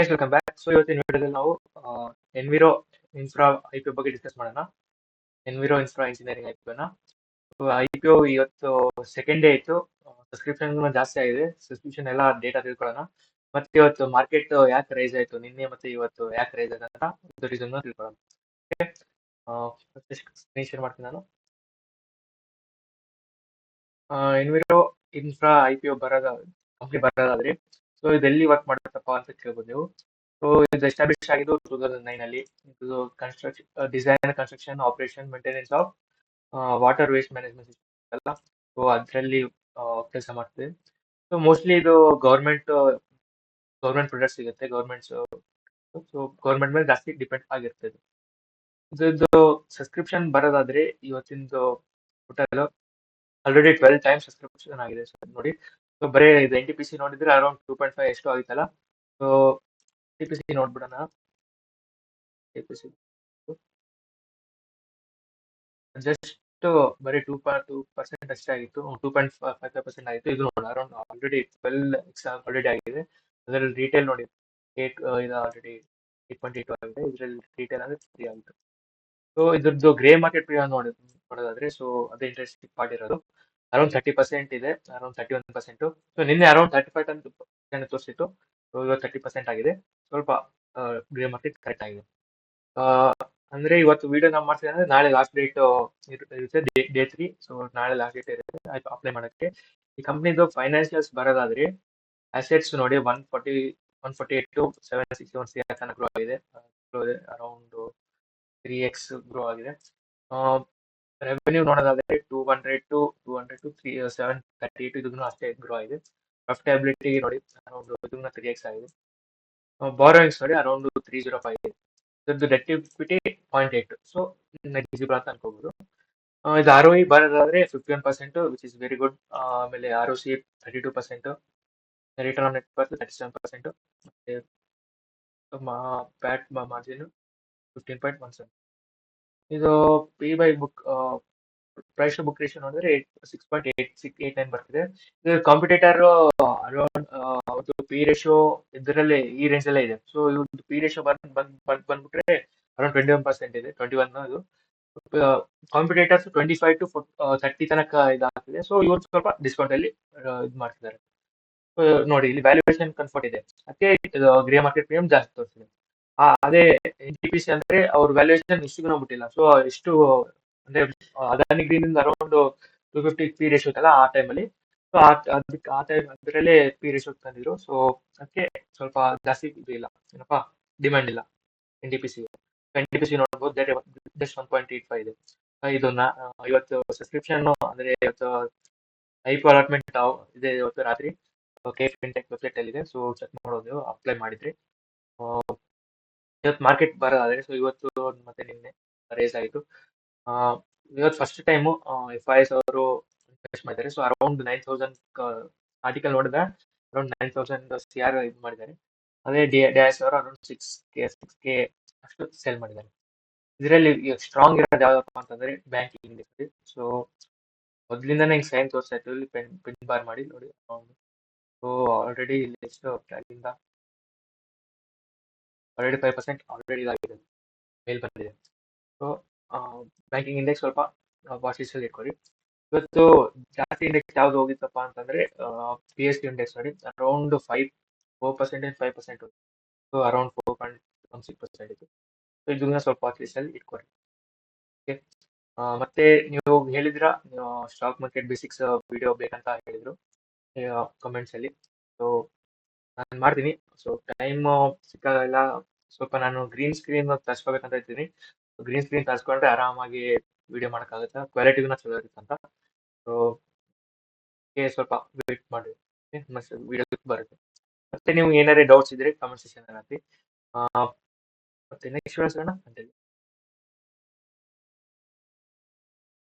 S welcome back. So ಇವತ್ತಿನ ವಿಡಿಯೋದಲ್ಲಿ ನಾವು ಎನ್ವಿರೋ ಇನ್ಫ್ರಾ ಐ ಪಿ ಬಗ್ಗೆ ಡಿಸ್ಕಸ್ ಮಾಡೋಣ. ಎನ್ವಿರೋ ಇನ್ಫ್ರಾ ಇಂಜಿನಿಯರಿಂಗ್ ಐಪಿಒನ ಐಪಿಒ ಇವತ್ತು ಸೆಕೆಂಡ್ ಡೇ ಇತ್ತು. ಸಬ್ಸ್ಕ್ರಿಪ್ಷನ್ ಜಾಸ್ತಿ ಆಗಿದೆ. ಸಬ್ಸ್ಕ್ರಿಪ್ಷನ್ ಎಲ್ಲ ಡೇಟಾ ತಿಳ್ಕೊಳ್ಳೋಣ. ಮತ್ತೆ ಇವತ್ತು ಮಾರ್ಕೆಟ್ ಯಾಕೆ ರೈಸ್ ಆಯ್ತು ನಿನ್ನೆ ಮತ್ತೆ ಇವತ್ತು ಯಾಕೆ ರೈಸ್ ಆಯ್ತು ಅಂತ ಒಂದು ರೀಸನ್ ತಿಳ್ಕೊಳ್ಳೋಣ. ಸ್ಕ್ರೀನ್ ಶೇರ್ ಮಾಡ್ತೀನಿ ನಾನು. ಎನ್ವಿರೋ ಇನ್ಫ್ರಾ ಐಪಿಒ ಕಂಪ್ನಿ ಬರೋದಾದ್ರೆ ಸೊ ಇದೆಲ್ಲಿ ವರ್ಕ್ ಮಾಡುತ್ತಪ್ಪ ಅಂತ ಕೇಳ್ಬೋದು ನೀವು. ಸೊ ಇದು ಎಸ್ಟಾಬ್ಲಿಷ್ ಆಗಿದ್ದು 2009 ಅಲ್ಲಿ. ಇದು design, construction, operation, maintenance of water waste management system ಅಲ್ಲ. ಸೊ ಅದರಲ್ಲಿ ಕೆಲಸ ಮಾಡ್ತದೆ. ಸೊ ಮೋಸ್ಟ್ಲಿ ಇದು ಗೌರ್ಮೆಂಟ್ ಪ್ರಾಡಕ್ಟ್ ಸಿಗುತ್ತೆ. ಸೊ ಗೌರ್ಮೆಂಟ್ ಮೇಲೆ ಜಾಸ್ತಿ ಡಿಪೆಂಡ್ ಆಗಿರ್ತದೆ. ಇದ್ರದ್ದು ಸಬ್ಸ್ಕ್ರಿಪ್ಷನ್ ಬರೋದಾದ್ರೆ ಇವತ್ತಿಂದು ಟೋಟಲ್ ಆಲ್ರೆಡಿ 12 ಟೈಮ್ಸ್ ಸಬ್ಸ್ಕ್ರಿಪ್ಷನ್ ಆಗಿದೆ ಸರ್ ನೋಡಿ. ಸೊ ಬರೀ ಇದು NTPC ನೋಡಿದ್ರೆ ಅರೌಂಡ್ 2.5 ಎಷ್ಟು ಆಗಿತ್ತಲ್ಲ. ಸೊ NTPC ನೋಡ್ಬಿಡೋಣ. NTPC ಜಸ್ಟ್ ಬರೀ 2% ಅಷ್ಟೇ ಆಗಿತ್ತು. 2.55% ಆಗಿತ್ತು. ಇದು ನೋಡಿ ಅರೌಂಡ್ ಆಲ್ರೆಡಿ 12 ಆಲ್ರೆಡಿ ಆಗಿದೆ. ಅದರಲ್ಲಿ ರಿಟೇಲ್ ನೋಡಿ 8 ಇದು ಆಲ್ರೆಡಿ 8.82 ಆಗಿದೆ. ಇದರಲ್ಲಿ ರಿಟೇಲ್ ಅಂದ್ರೆ 3 ಆಗಿತ್ತು. ಸೊ ಇದ್ರದ್ದು ಗ್ರೇ ಮಾರ್ಕೆಟ್ ಪ್ರೀಮಿಯಂ ನೋಡೋದಾದ್ರೆ ಸೊ ಅದೇ ಇಂಟ್ರೆಸ್ಟಿಂಗ್ ಪಾರ್ಟ್ ಇರೋದು ಅರೌಂಡ್ 30% ಇದೆ, ಅರೌಂಡ್ 31%. ಸೊ ನಿನ್ನೆ ಅರೌಂಡ್ 35% ತೋರಿಸಿತ್ತು. ಸೊ ಇವತ್ತು 30% ಆಗಿದೆ. ಸ್ವಲ್ಪ ಗ್ರೇ ಮಾರ್ಕೆಟ್ ಕರೆಕ್ಟ್ ಆಗಿದೆ. ಅಂದ್ರೆ ಇವತ್ತು ವಿಡಿಯೋ ನಾವು ಮಾಡ್ತೀವಿ ಅಂದ್ರೆ ನಾಳೆ ಲಾಸ್ಟ್ ಡೇಟ್ ಇರುತ್ತೆ, ಡೇ 3. ಸೊ ನಾಳೆ ಲಾಸ್ಟ್ ಡೇಟ್ ಇರುತ್ತೆ ಅಪ್ಲೈ ಮಾಡೋಕ್ಕೆ. ಈ ಕಂಪ್ನಿದು ಫೈನಾನ್ಷಿಯಲ್ಸ್ ಬರೋದಾದ್ರೆ ಅಸೆಟ್ಸ್ ನೋಡಿ 148 to 761 CR ತನಕ ಗ್ರೋ ಆಗಿದೆ. ಅರೌಂಡ್ 3x ಗ್ರೋ ಆಗಿದೆ. ರೆವೆನ್ಯೂ ನೋಡೋದಾದ್ರೆ 200 to 738 ಇದನ್ನು ಅಷ್ಟೇ ಗ್ರೋ ಆಗಿದೆ. ಪ್ರಾಫಿಟಬಿಲಿಟಿ ನೋಡಿ ಅರೌಂಡ್ ಇದನ್ನ 3x ಆಗಿದೆ. ಬಾರೋಯಿಂಗ್ಸ್ ನೋಡಿ ಅರೌಂಡ್ 305 ಇದೆ. ಇದ್ರದ್ದು ಡೆಟ್ ಇಕ್ವಿಟಿ 0.8. ಸೊ ನೆಗ್ಲಿಜಿಬಲ್ ಅಂತ ಅನ್ಕೋಬಹುದು. ಇದು ROE ಬರೋದಾದ್ರೆ 51%, ವಿಚ್ ಇಸ್ ವೆರಿ ಗುಡ್. ಆಮೇಲೆ ROC 32%, return on net worth 37%, ಮತ್ತೆ ಪ್ಯಾಟ್ ಮಾರ್ಜಿನ್ 15.17. ಇದು P by book price to book ratio ನೋಡಿದ್ರೆ 6.89 ಬರ್ತಿದೆ. ಇದು ಕಾಂಪಿಟೇಟರ್ ಅರೌಂಡ್ ಪಿ ರೇಷಿಯೋ ಇದರಲ್ಲೇ ಈ ರೇಂಜ್ ಅಲ್ಲೇ ಇದೆ. ಸೊ ಇವ್ರದ್ದು ಪಿ ರೇಷಿಯೋ ಬಂದ್ಬಿಟ್ರೆ ಅರೌಂಡ್ 21% ಇದೆ, 21 ಇದು. ಕಾಂಪಿಟೇಟರ್ಸ್ 25 to 30 ತನಕ ಇದಾಗ್ತಿದೆ. ಸೊ ಇವ್ರು ಸ್ವಲ್ಪ ಡಿಸ್ಕೌಂಟ್ ಅಲ್ಲಿ ಇದು ಮಾಡ್ತಿದ್ದಾರೆ. ನೋಡಿ ಇಲ್ಲಿ ವ್ಯಾಲ್ಯೂಯೇಷನ್ ಕನ್ಫರ್ಟ್ ಇದೆ, ಅದಕ್ಕೆ ಗ್ರೇ ಮಾರ್ಕೆಟ್ ಪ್ರೀಮಿಯಂ ಜಾಸ್ತಿ ತೋರಿಸಿದೆ. ಅದೇ NTPC ಅಂದ್ರೆ ಅವ್ರ ವ್ಯಾಲ್ಯೂಯೇಷನ್ ಇಷ್ಟು ಬಿಟ್ಟಿಲ್ಲ. ಸೊ ಎಷ್ಟು ಅಂದ್ರೆ Adani green around 250 P ratio ಇತ್ತಲ್ಲ ಆ ಟೈಮಲ್ಲಿ. ಸೊ ಅದಕ್ಕೆ ಆ ಟೈಮ್ ಅದರಲ್ಲೇ ಪಿ ರೇಷಿಯೋ ತಂದಿದ್ರು. ಸೊ ಅದಕ್ಕೆ ಸ್ವಲ್ಪ ಜಾಸ್ತಿ ಇದು ಇಲ್ಲ, ಏನಪ್ಪಾ ಡಿಮ್ಯಾಂಡ್ ಇಲ್ಲ NTPC ನೋಡ್ಬೋದು. ಜಸ್ಟ್ 1.85 ಇದೆ. ಇದನ್ನ ಇವತ್ತು ಸಬ್ಸ್ಕ್ರಿಪ್ಷನ್ ಅಂದ್ರೆ ಇವತ್ತು ಐಪಿ ಅಲಾಟ್ಮೆಂಟ್ ಇದೆ ಇವತ್ತು ರಾತ್ರಿ ಫಿನ್ಟೆಕ್ ವೆಬ್ಸೈಟ್ ಅಲ್ಲಿ ಇದೆ. ಸೊ ಚೆಕ್ ಮಾಡೋದು ಅಪ್ಲೈ ಮಾಡಿದ್ರಿ. ಇವತ್ತು ಮಾರ್ಕೆಟ್ ಬರೋದಾದ್ರೆ ಸೊ ಇವತ್ತು ಮತ್ತೆ ನಿನ್ನೆ ರೇಸ್ ಆಯಿತು. ಇವತ್ತು ಫಸ್ಟ್ ಟೈಮು FIS ಅವರು ಇನ್ವೆಸ್ಟ್ ಮಾಡಿದ್ದಾರೆ. ಸೊ ಅರೌಂಡ್ 9,000 ಆರ್ಟಿಕಲ್ ನೋಡಿದ್ರೆ ಅರೌಂಡ್ 9,000 CR ಇದು ಮಾಡಿದ್ದಾರೆ. ಅದೇ DIS ಅವರು ಅರೌಂಡ್ 6K ಅಷ್ಟು ಸೇಲ್ ಮಾಡಿದ್ದಾರೆ. ಇದರಲ್ಲಿ ಸ್ಟ್ರಾಂಗ್ ಇರೋದು ಯಾವ್ದಪ್ಪ ಅಂತಂದ್ರೆ ಬ್ಯಾಂಕಿಂಗ್ ಇಂಡಸ್ಟ್ರಿ. ಸೊ ಮೊದಲಿಂದಾನೇ ಹಿಂಗೆ ಸೈನ್ ತೋರಿಸ್ತಾ ಇತ್ತು, ಇಲ್ಲಿ ಪಿನ್ ಬಾರ್ ಮಾಡಿ ನೋಡಿ. ಸೊ ಆಲ್ರೆಡಿ ಇಲ್ಲಿ ಎಷ್ಟು ಅಲ್ಲಿಂದ ಆಲ್ರೆಡಿ 5% ಆಲ್ರೆಡಿ ಇದಾಗಿದೆ, ಮೇಲ್ ಬಂದಿದೆ. ಸೊ ಬ್ಯಾಂಕಿಂಗ್ ಇಂಡೆಕ್ಸ್ ಸ್ವಲ್ಪ ವಾಚ್ ಲಿಸ್ಟ್ ಅಲ್ಲಿ ಇಟ್ಕೊಳ್ಳಿ. ಇವತ್ತು ಜಾಸ್ತಿ ಇಂಡೆಕ್ಸ್ ಯಾವ್ದು ಹೋಗಿತ್ತಪ್ಪ ಅಂತಂದ್ರೆ PSU ಇಂಡೆಕ್ಸ್ ನೋಡಿ ಅರೌಂಡ್ 4%, ಸೊ ಅರೌಂಡ್ 4.16% ಇತ್ತು. ಸೊ ಇದನ್ನ ಸ್ವಲ್ಪ ವಾಚ್ ಲಿಸ್ಟ್ ಅಲ್ಲಿ ಇಟ್ಕೊಳ್ಳಿ. ಓಕೆ, ಮತ್ತೆ ನೀವು ಹೇಳಿದ್ರ ಸ್ಟಾಕ್ ಮಾರ್ಕೆಟ್ ಬೇಸಿಕ್ಸ್ ವಿಡಿಯೋ ಬೇಕಂತ ಹೇಳಿದ್ರು ಕಮೆಂಟ್ಸ್ ಅಲ್ಲಿ. ಸೊ ನಾನು ಮಾಡ್ತೀನಿ. ಸೊ ಟೈಮ್ ಸಿಕ್ಕಾಗೆಲ್ಲ ಸ್ವಲ್ಪ ನಾನು ಗ್ರೀನ್ ಸ್ಕ್ರೀನ್ ತರಿಸ್ಕೋಬೇಕಂತ ಇದ್ದೀನಿ. ಗ್ರೀನ್ ಸ್ಕ್ರೀನ್ ತರಿಸ್ಕೊಂಡ್ರೆ ಆರಾಮಾಗಿ ವಿಡಿಯೋ ಮಾಡೋಕ್ಕಾಗುತ್ತೆ, ಕ್ವಾಲಿಟಿಗೂ ಚಲೋ ಇರುತ್ತೆ ಅಂತ. ಸೊ ಸ್ವಲ್ಪ ವೇಟ್ ಮಾಡಿ, ವಿಡಿಯೋ ಬರುತ್ತೆ. ಮತ್ತೆ ನೀವು ಏನಾರೇ ಡೌಟ್ಸ್ ಇದ್ರೆ ಕಮೆಂಟ್ ಸೆಕ್ಷನ್ ಹಾಕಿ. ಮತ್ತೆ ನೆಕ್ಸ್ಟ್ ವಿಡಿಯೋ ಸಿಗೋಣ.